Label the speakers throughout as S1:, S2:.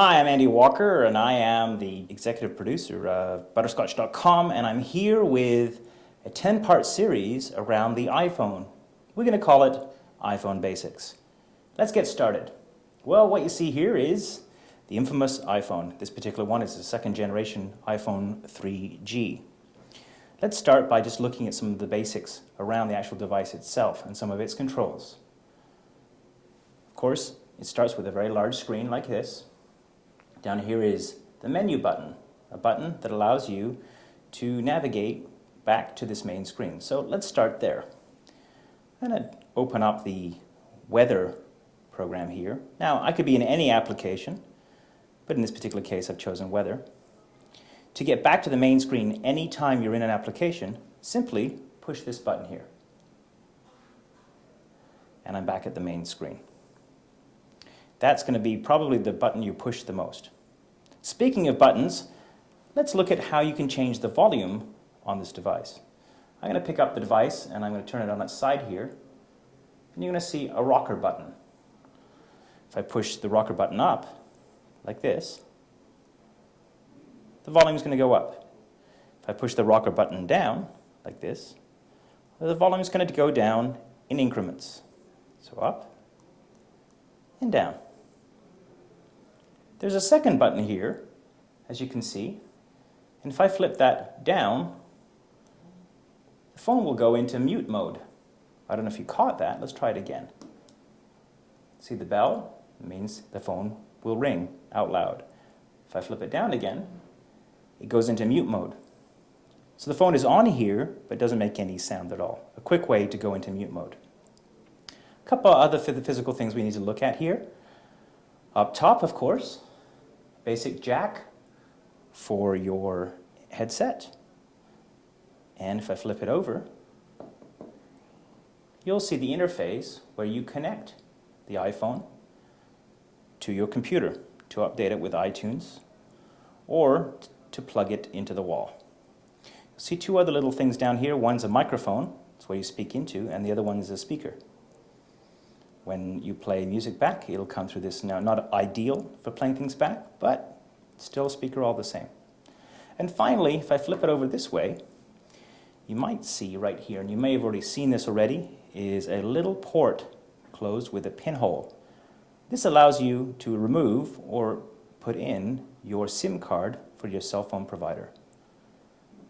S1: Hi, I'm Andy Walker, and I am the executive producer of Butterscotch.com, and I'm here with a 10-part series around the iPhone. We're going to call it iPhone Basics. Let's get started. Well, what you see here is the infamous iPhone. This particular one is the second generation iPhone 3G. Let's start by just looking at some of the basics around the actual device itself and some of its controls. Of course, it starts with a very large screen like this. Down here is the menu button, a button that allows you to navigate back to this main screen. So let's start there. I'm going to open up the weather program here. Now, I could be in any application, but in this particular case I've chosen weather. To get back to the main screen anytime you're in an application, simply push this button here. And I'm back at the main screen. That's going to be probably the button you push the most. Speaking of buttons, let's look at how you can change the volume on this device. I'm going to pick up the device and I'm going to turn it on its side here, and you're going to see a rocker button. If I push the rocker button up, like this, the volume is going to go up. If I push the rocker button down, like this, the volume is going to go down in increments. So up and down. There's a second button here, as you can see, and if I flip that down, the phone will go into mute mode. I don't know if you caught that. Let's try it again. See the bell? It means the phone will ring out loud. If I flip it down again, it goes into mute mode. So the phone is on here, but doesn't make any sound at all. A quick way to go into mute mode. A couple other physical things we need to look at here. Up top, of course, basic jack for your headset. And if I flip it over, you'll see the interface where you connect the iPhone to your computer to update it with iTunes or to plug it into the wall. You'll see two other little things down here. One's a microphone, that's where you speak into, and the other one is a speaker. When you play music back, it'll come through this. Now, not ideal for playing things back, but still a speaker all the same. And finally, if I flip it over this way, you might see right here, and you may have already seen this already, is a little port closed with a pinhole. This allows you to remove or put in your SIM card for your cell phone provider.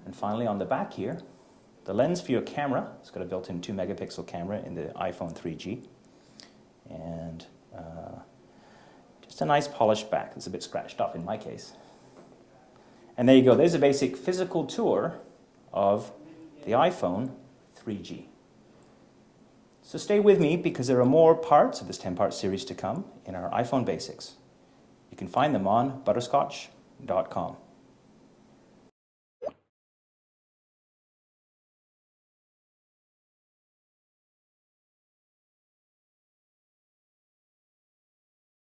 S1: And finally, on the back here, the lens for your camera. It's got a built-in 2-megapixel camera in the iPhone 3G. And just a nice polished back. It's a bit scratched up in my case. And there you go. There's a basic physical tour of the iPhone 3G. So stay with me because there are more parts of this 10-part series to come in our iPhone Basics. You can find them on Butterscotch.com.